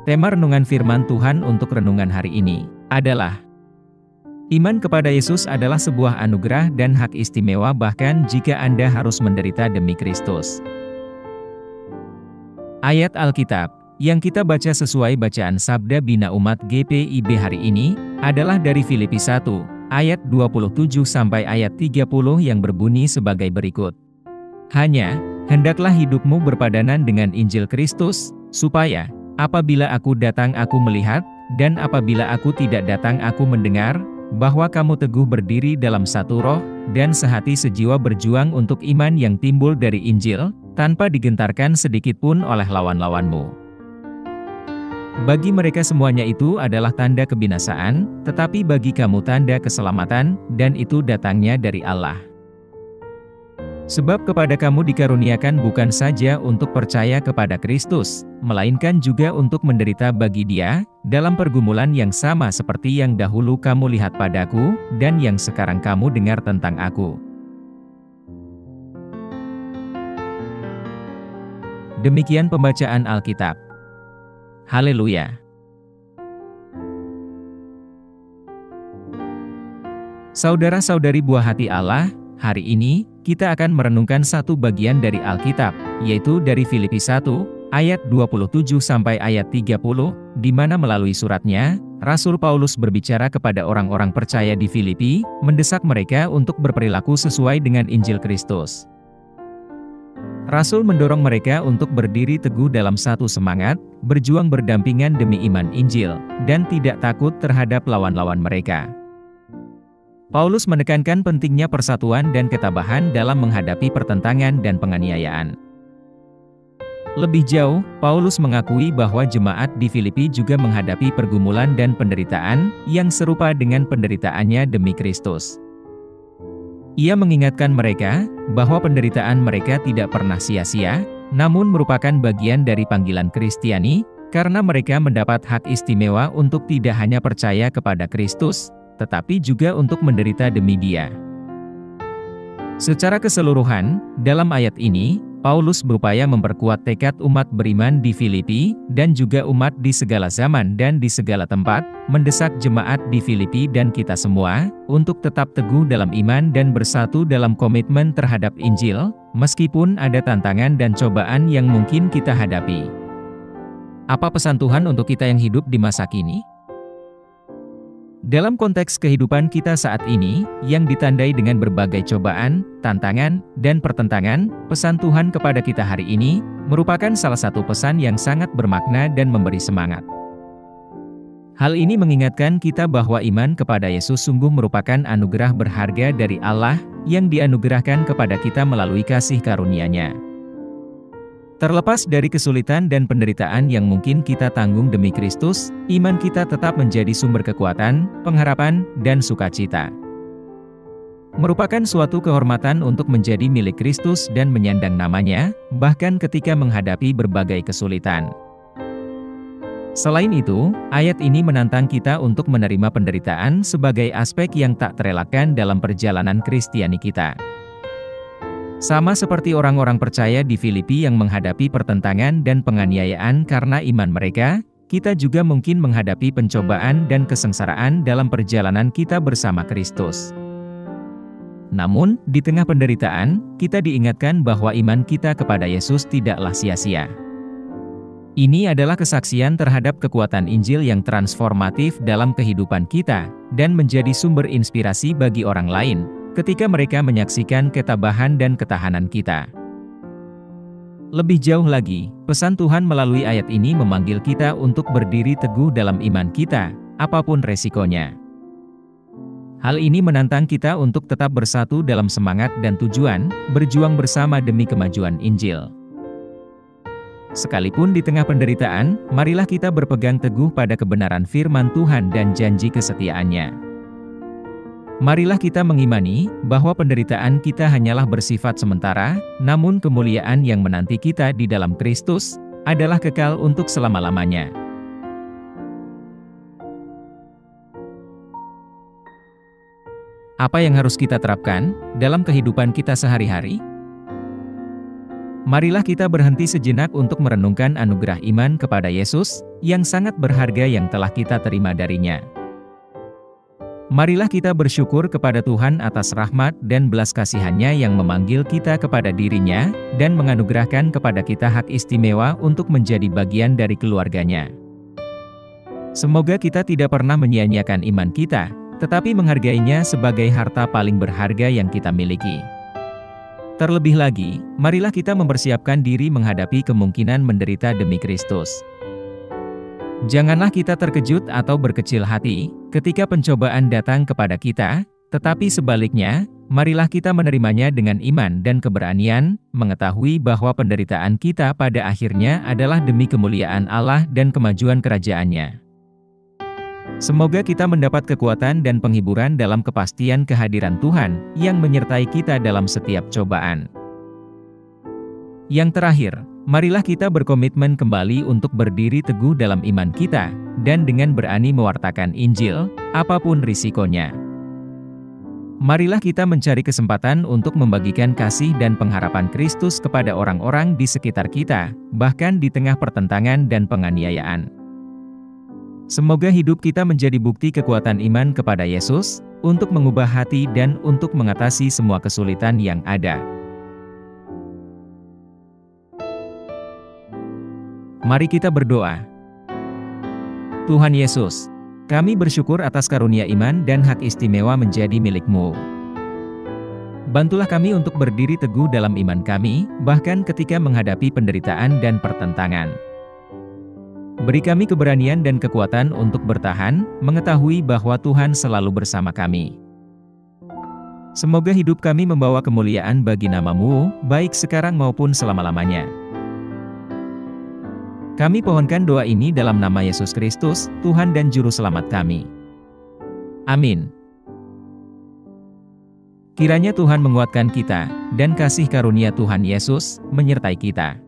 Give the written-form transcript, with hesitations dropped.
Tema renungan firman Tuhan untuk renungan hari ini adalah iman kepada Yesus adalah sebuah anugerah dan hak istimewa bahkan jika Anda harus menderita demi Kristus. Ayat Alkitab yang kita baca sesuai bacaan Sabda Bina Umat GPIB hari ini adalah dari Filipi 1 ayat 27 sampai ayat 30 yang berbunyi sebagai berikut. Hanya, hendaklah hidupmu berpadanan dengan Injil Kristus, supaya apabila aku datang aku melihat, dan apabila aku tidak datang aku mendengar, bahwa kamu teguh berdiri dalam satu roh, dan sehati sejiwa berjuang untuk iman yang timbul dari Injil, tanpa digentarkan sedikitpun oleh lawan-lawanmu. Bagi mereka semuanya itu adalah tanda kebinasaan, tetapi bagi kamu tanda keselamatan, dan itu datangnya dari Allah. Sebab kepada kamu dikaruniakan bukan saja untuk percaya kepada Kristus, melainkan juga untuk menderita bagi Dia, dalam pergumulan yang sama seperti yang dahulu kamu lihat padaku, dan yang sekarang kamu dengar tentang aku. Demikian pembacaan Alkitab. Haleluya! Saudara-saudari buah hati Allah, hari ini, kita akan merenungkan satu bagian dari Alkitab, yaitu dari Filipi 1, ayat 27 sampai ayat 30, di mana melalui suratnya, Rasul Paulus berbicara kepada orang-orang percaya di Filipi, mendesak mereka untuk berperilaku sesuai dengan Injil Kristus. Rasul mendorong mereka untuk berdiri teguh dalam satu semangat, berjuang berdampingan demi iman Injil, dan tidak takut terhadap lawan-lawan mereka. Paulus menekankan pentingnya persatuan dan ketabahan dalam menghadapi pertentangan dan penganiayaan. Lebih jauh, Paulus mengakui bahwa jemaat di Filipi juga menghadapi pergumulan dan penderitaan yang serupa dengan penderitaannya demi Kristus. Ia mengingatkan mereka bahwa penderitaan mereka tidak pernah sia-sia, namun merupakan bagian dari panggilan Kristiani, karena mereka mendapat hak istimewa untuk tidak hanya percaya kepada Kristus, tetapi juga untuk menderita demi Dia. Secara keseluruhan, dalam ayat ini, Paulus berupaya memperkuat tekad umat beriman di Filipi, dan juga umat di segala zaman dan di segala tempat, mendesak jemaat di Filipi dan kita semua, untuk tetap teguh dalam iman dan bersatu dalam komitmen terhadap Injil, meskipun ada tantangan dan cobaan yang mungkin kita hadapi. Apa pesan Tuhan untuk kita yang hidup di masa kini? Dalam konteks kehidupan kita saat ini, yang ditandai dengan berbagai cobaan, tantangan, dan pertentangan, pesan Tuhan kepada kita hari ini, merupakan salah satu pesan yang sangat bermakna dan memberi semangat. Hal ini mengingatkan kita bahwa iman kepada Yesus sungguh merupakan anugerah berharga dari Allah, yang dianugerahkan kepada kita melalui kasih karunia-Nya. Terlepas dari kesulitan dan penderitaan yang mungkin kita tanggung demi Kristus, iman kita tetap menjadi sumber kekuatan, pengharapan, dan sukacita. Merupakan suatu kehormatan untuk menjadi milik Kristus dan menyandang nama-Nya, bahkan ketika menghadapi berbagai kesulitan. Selain itu, ayat ini menantang kita untuk menerima penderitaan sebagai aspek yang tak terelakkan dalam perjalanan Kristiani kita. Sama seperti orang-orang percaya di Filipi yang menghadapi pertentangan dan penganiayaan karena iman mereka, kita juga mungkin menghadapi pencobaan dan kesengsaraan dalam perjalanan kita bersama Kristus. Namun, di tengah penderitaan, kita diingatkan bahwa iman kita kepada Yesus tidaklah sia-sia. Ini adalah kesaksian terhadap kekuatan Injil yang transformatif dalam kehidupan kita, dan menjadi sumber inspirasi bagi orang lain, ketika mereka menyaksikan ketabahan dan ketahanan kita. Lebih jauh lagi, pesan Tuhan melalui ayat ini memanggil kita untuk berdiri teguh dalam iman kita, apapun resikonya. Hal ini menantang kita untuk tetap bersatu dalam semangat dan tujuan, berjuang bersama demi kemajuan Injil. Sekalipun di tengah penderitaan, marilah kita berpegang teguh pada kebenaran firman Tuhan dan janji kesetiaan-Nya. Marilah kita mengimani bahwa penderitaan kita hanyalah bersifat sementara, namun kemuliaan yang menanti kita di dalam Kristus adalah kekal untuk selama-lamanya. Apa yang harus kita terapkan dalam kehidupan kita sehari-hari? Marilah kita berhenti sejenak untuk merenungkan anugerah iman kepada Yesus, yang sangat berharga yang telah kita terima darinya. Marilah kita bersyukur kepada Tuhan atas rahmat dan belas kasihan-Nya yang memanggil kita kepada diri-Nya, dan menganugerahkan kepada kita hak istimewa untuk menjadi bagian dari keluarga-Nya. Semoga kita tidak pernah menyia-nyiakan iman kita, tetapi menghargainya sebagai harta paling berharga yang kita miliki. Terlebih lagi, marilah kita mempersiapkan diri menghadapi kemungkinan menderita demi Kristus. Janganlah kita terkejut atau berkecil hati ketika pencobaan datang kepada kita, tetapi sebaliknya, marilah kita menerimanya dengan iman dan keberanian, mengetahui bahwa penderitaan kita pada akhirnya adalah demi kemuliaan Allah dan kemajuan kerajaan-Nya. Semoga kita mendapat kekuatan dan penghiburan dalam kepastian kehadiran Tuhan yang menyertai kita dalam setiap cobaan. Yang terakhir, marilah kita berkomitmen kembali untuk berdiri teguh dalam iman kita, dan dengan berani mewartakan Injil, apapun risikonya. Marilah kita mencari kesempatan untuk membagikan kasih dan pengharapan Kristus kepada orang-orang di sekitar kita, bahkan di tengah pertentangan dan penganiayaan. Semoga hidup kita menjadi bukti kekuatan iman kepada Yesus, untuk mengubah hati dan untuk mengatasi semua kesulitan yang ada. Mari kita berdoa. Tuhan Yesus, kami bersyukur atas karunia iman dan hak istimewa menjadi milik-Mu. Bantulah kami untuk berdiri teguh dalam iman kami, bahkan ketika menghadapi penderitaan dan pertentangan. Beri kami keberanian dan kekuatan untuk bertahan, mengetahui bahwa Tuhan selalu bersama kami. Semoga hidup kami membawa kemuliaan bagi nama-Mu, baik sekarang maupun selama-lamanya. Kami pohonkan doa ini dalam nama Yesus Kristus, Tuhan dan Juru Selamat kami. Amin. Kiranya Tuhan menguatkan kita, dan kasih karunia Tuhan Yesus menyertai kita.